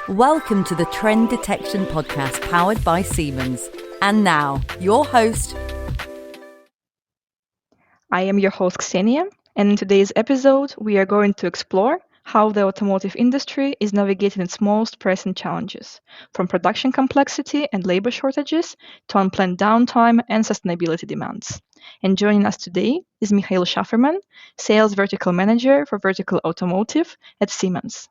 Welcome to the Trend Detection Podcast powered by Siemens. And now, your host. I am your host, Ksenia, and in today's episode, we are going to explore how the automotive industry is navigating its most pressing challenges, from production complexity and labor shortages to unplanned downtime and sustainability demands. And joining us today is Mikhail Shaferman, Sales Vertical Manager for Vertical Automotive at Siemens.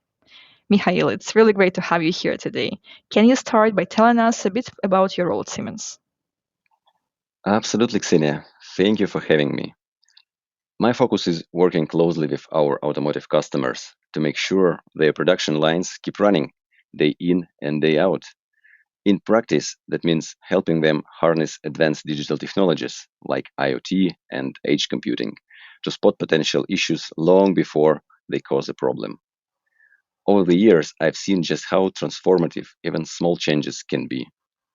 Mikhail, it's really great to have you here today. Can you start by telling us a bit about your role at Siemens? Absolutely, Ksenia. Thank you for having me. My focus is working closely with our automotive customers to make sure their production lines keep running day in and day out. In practice, that means helping them harness advanced digital technologies like IoT and edge computing to spot potential issues long before they cause a problem. Over the years, I've seen just how transformative even small changes can be.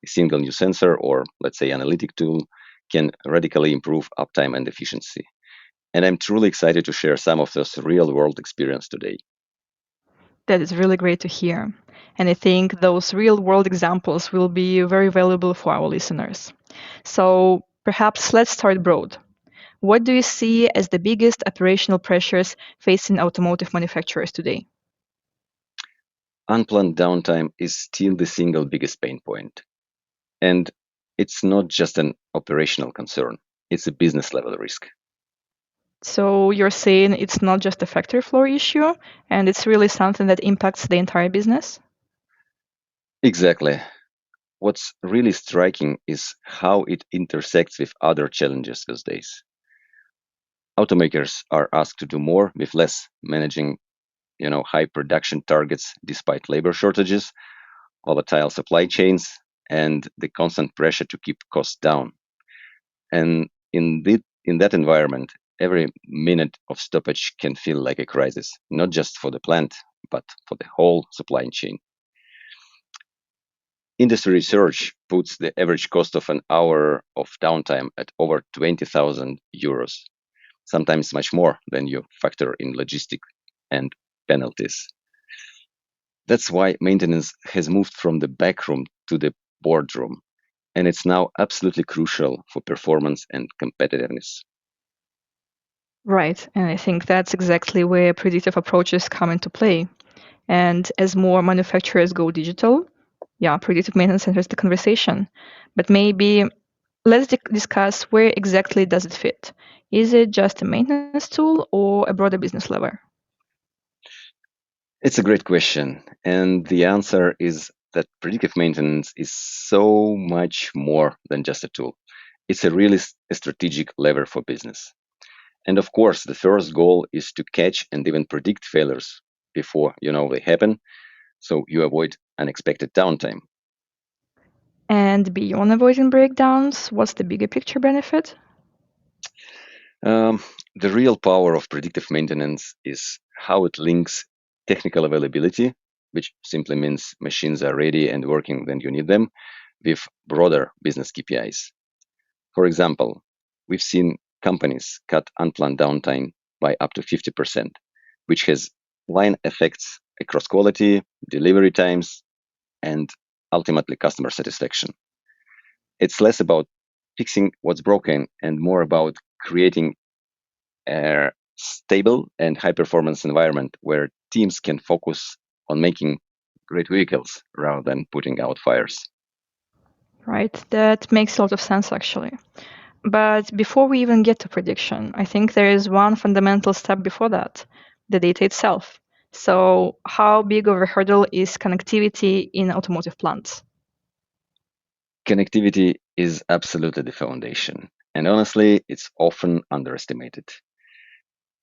A single new sensor or, let's say, analytic tool can radically improve uptime and efficiency. And I'm truly excited to share some of this real-world experience today. That is really great to hear. And I think those real-world examples will be very valuable for our listeners. So perhaps let's start broad. What do you see as the biggest operational pressures facing automotive manufacturers today? Unplanned downtime is still the single biggest pain point. And it's not just an operational concern, it's a business level risk. So you're saying it's not just a factory floor issue, and it's really something that impacts the entire business? Exactly. What's really striking is how it intersects with other challenges these days. Automakers are asked to do more with less, managing high production targets despite labor shortages, volatile supply chains, and the constant pressure to keep costs down. And in that environment, every minute of stoppage can feel like a crisis, not just for the plant, but for the whole supply chain. Industry research puts the average cost of an hour of downtime at over 20,000 euros, sometimes much more than you factor in logistics and penalties. That's why maintenance has moved from the back room to the boardroom, and it's now absolutely crucial for performance and competitiveness. Right, and I think that's exactly where predictive approaches come into play. And as more manufacturers go digital, predictive maintenance enters the conversation. But maybe let's discuss where exactly does it fit. Is it just a maintenance tool or a broader business lever? It's a great question, and the answer is that predictive maintenance is so much more than just a tool. It's a really a strategic lever for business. And of course, the first goal is to catch and even predict failures before they happen, so you avoid unexpected downtime. And beyond avoiding breakdowns, what's the bigger picture benefit? The real power of predictive maintenance is how it links technical availability, which simply means machines are ready and working when you need them, with broader business KPIs. For example, we've seen companies cut unplanned downtime by up to 50%, which has line effects across quality, delivery times, and ultimately customer satisfaction. It's less about fixing what's broken and more about creating a stable and high performance environment where teams can focus on making great vehicles rather than putting out fires. Right, that makes a lot of sense actually. But before we even get to prediction, I think there is one fundamental step before that, the data itself. So how big of a hurdle is connectivity in automotive plants? Connectivity is absolutely the foundation, and honestly, it's often underestimated.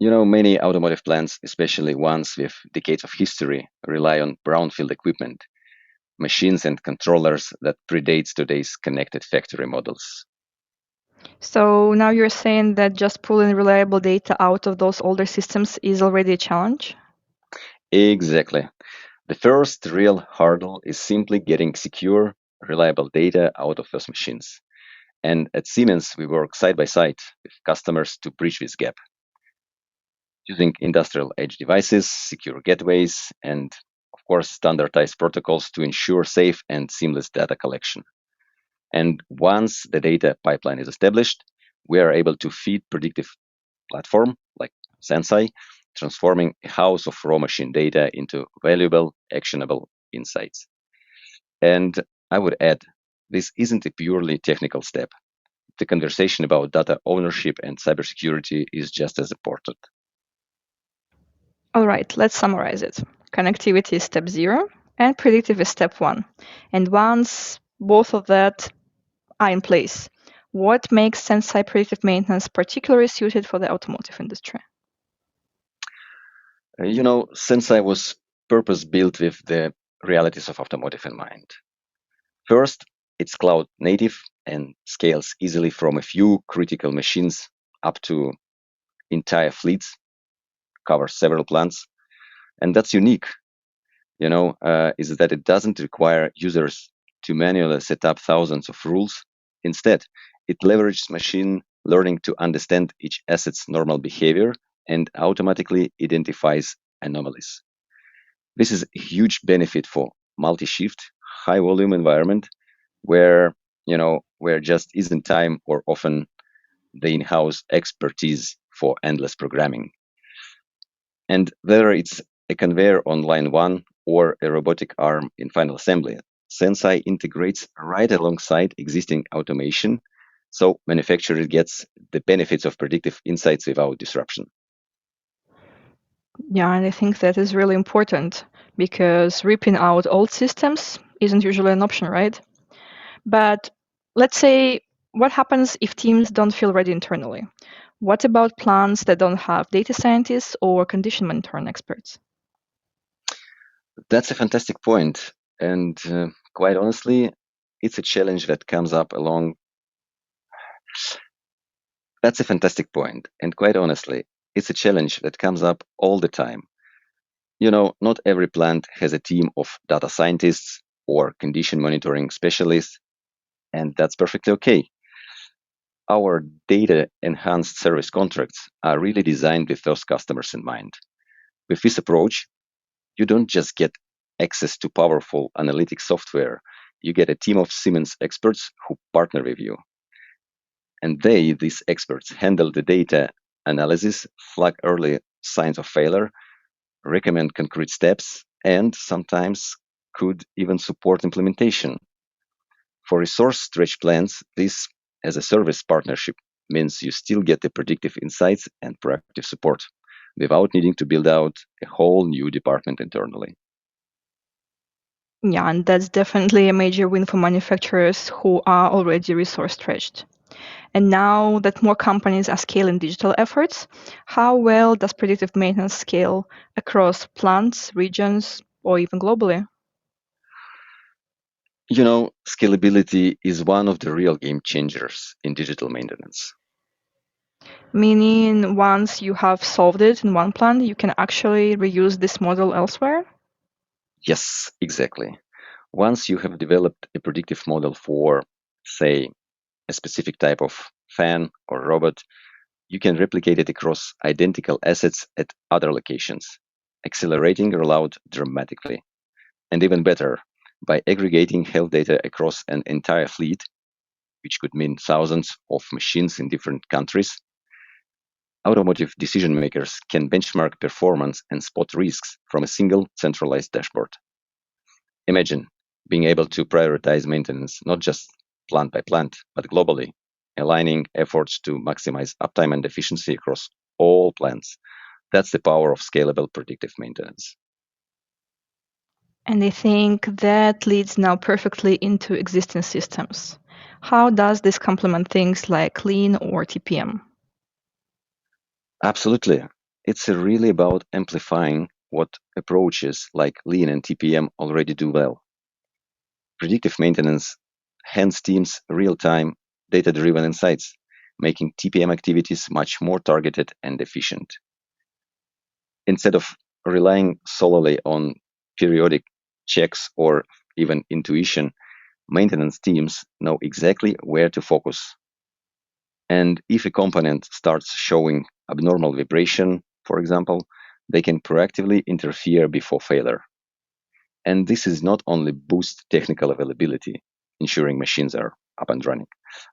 Many automotive plants, especially ones with decades of history, rely on brownfield equipment, machines and controllers that predates today's connected factory models. So now you're saying that just pulling reliable data out of those older systems is already a challenge? Exactly. The first real hurdle is simply getting secure, reliable data out of those machines. And at Siemens, we work side by side with customers to bridge this gap, using industrial edge devices, secure gateways, and of course, standardized protocols to ensure safe and seamless data collection. And once the data pipeline is established, we are able to feed predictive platform like Senseye, transforming a house of raw machine data into valuable, actionable insights. And I would add, this isn't a purely technical step. The conversation about data ownership and cybersecurity is just as important. All right, let's summarize it. Connectivity is step 0 and predictive is step 1. And once both of that are in place, what makes Senseye Predictive Maintenance particularly suited for the automotive industry? Senseye was purpose-built with the realities of automotive in mind. First, it's cloud native and scales easily from a few critical machines up to entire fleets, covers several plants. And that's unique, is that it doesn't require users to manually set up thousands of rules. Instead, it leverages machine learning to understand each asset's normal behavior and automatically identifies anomalies. This is a huge benefit for multi-shift, high-volume environment where just isn't time or often the in-house expertise for endless programming. And whether it's a conveyor on line 1 or a robotic arm in final assembly, Senseye integrates right alongside existing automation, so manufacturer gets the benefits of predictive insights without disruption. Yeah, and I think that is really important because ripping out old systems isn't usually an option, right? But let's say, what happens if teams don't feel ready internally? What about plants that don't have data scientists or condition monitoring experts? That's a fantastic point. And quite honestly, it's a challenge that comes up along. That's a fantastic point. And quite honestly, it's a challenge that comes up all the time. Not every plant has a team of data scientists or condition monitoring specialists, and that's perfectly okay. Our data enhanced service contracts are really designed with those customers in mind. With this approach, you don't just get access to powerful analytics software, you get a team of Siemens experts who partner with you. And these experts, handle the data analysis, flag early signs of failure, recommend concrete steps, and sometimes could even support implementation. For resource stretch plans, this as a service partnership means you still get the predictive insights and proactive support without needing to build out a whole new department internally. Yeah, and that's definitely a major win for manufacturers who are already resource stretched. And now that more companies are scaling digital efforts, how well does predictive maintenance scale across plants, regions, or even globally? Scalability is one of the real game changers in digital maintenance. Meaning, once you have solved it in one plant, you can actually reuse this model elsewhere? Yes, exactly. Once you have developed a predictive model for, say, a specific type of fan or robot, you can replicate it across identical assets at other locations, accelerating rollout dramatically. And even better, by aggregating health data across an entire fleet, which could mean thousands of machines in different countries, automotive decision makers can benchmark performance and spot risks from a single centralized dashboard. Imagine being able to prioritize maintenance not just plant by plant, but globally, aligning efforts to maximize uptime and efficiency across all plants. That's the power of scalable predictive maintenance. And I think that leads now perfectly into existing systems. How does this complement things like Lean or TPM? Absolutely. It's really about amplifying what approaches like Lean and TPM already do well. Predictive maintenance hands teams real-time, data-driven insights, making TPM activities much more targeted and efficient. Instead of relying solely on periodic checks or even intuition, maintenance teams know exactly where to focus. And if a component starts showing abnormal vibration, for example, they can proactively interfere before failure. And this is not only boost technical availability, ensuring machines are up and running,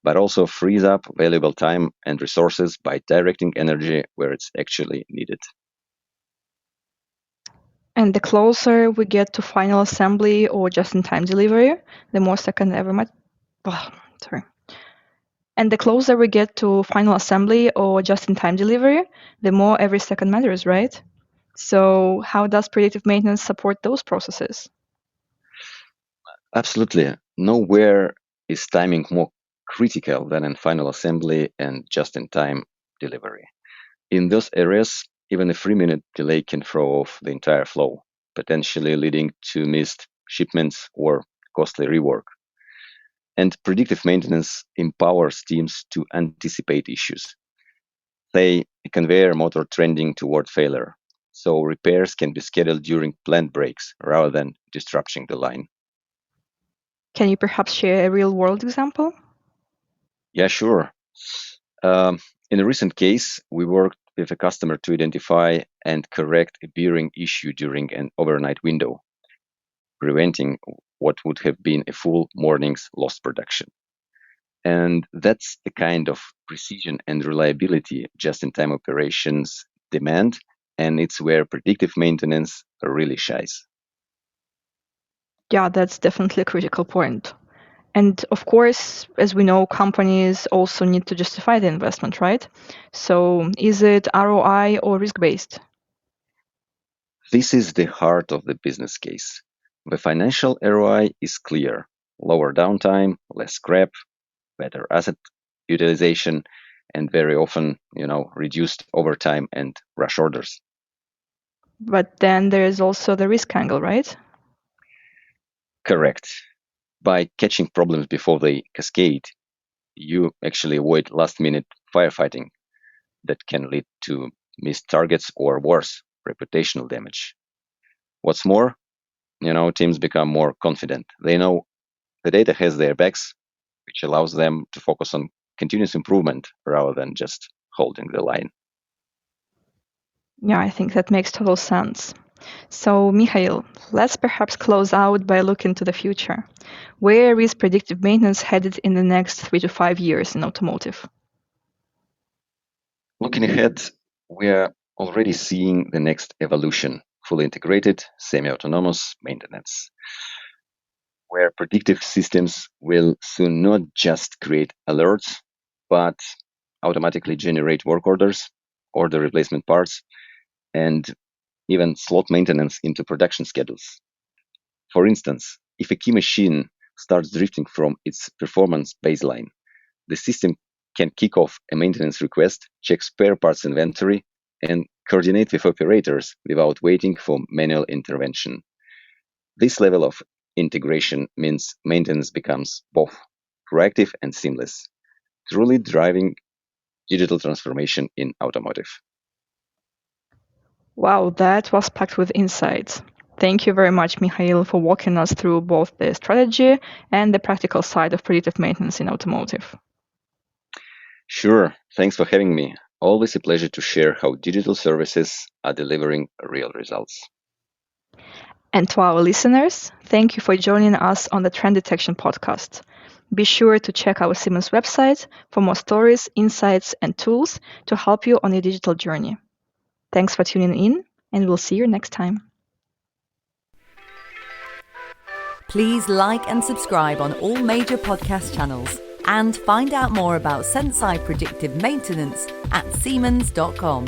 but also frees up valuable time and resources by directing energy where it's actually needed. And the closer we get to final assembly or just-in-time delivery, the more second ever And the closer we get to final assembly or just-in-time delivery, the more every second matters, right? So how does predictive maintenance support those processes? Absolutely. Nowhere is timing more critical than in final assembly and just-in-time delivery. In those areas, even a 3-minute delay can throw off the entire flow, potentially leading to missed shipments or costly rework. And predictive maintenance empowers teams to anticipate issues. Say, a conveyor motor trending toward failure, so repairs can be scheduled during planned breaks rather than disrupting the line. Can you perhaps share a real-world example? Yeah, sure. In a recent case, we worked with a customer to identify and correct a bearing issue during an overnight window, preventing what would have been a full morning's lost production. And that's the kind of precision and reliability just-in-time operations demand, and it's where predictive maintenance really shines. Yeah, that's definitely a critical point. And of course, as we know, companies also need to justify the investment, right? So is it ROI or risk-based? This is the heart of the business case. The financial ROI is clear: lower downtime, less scrap, better asset utilization, and very often, reduced overtime and rush orders. But then there is also the risk angle, right? Correct. By catching problems before they cascade, you actually avoid last-minute firefighting that can lead to missed targets or worse, reputational damage. What's more, teams become more confident. They know the data has their backs, which allows them to focus on continuous improvement rather than just holding the line. Yeah, I think that makes total sense. So, Mikhail, let's perhaps close out by looking to the future. Where is predictive maintenance headed in the next 3 to 5 years in automotive? Looking ahead, we are already seeing the next evolution: fully integrated, semi-autonomous maintenance, where predictive systems will soon not just create alerts, but automatically generate work orders, order replacement parts, and even slot maintenance into production schedules. For instance, if a key machine starts drifting from its performance baseline, the system can kick off a maintenance request, check spare parts inventory, and coordinate with operators without waiting for manual intervention. This level of integration means maintenance becomes both proactive and seamless, truly driving digital transformation in automotive. Wow, that was packed with insights. Thank you very much, Mikhail, for walking us through both the strategy and the practical side of predictive maintenance in automotive. Sure, thanks for having me. Always a pleasure to share how digital services are delivering real results. And to our listeners, thank you for joining us on the Trend Detection podcast. Be sure to check our Siemens website for more stories, insights, and tools to help you on your digital journey. Thanks for tuning in, and we'll see you next time. Please like and subscribe on all major podcast channels and find out more about Senseye Predictive Maintenance at Siemens.com.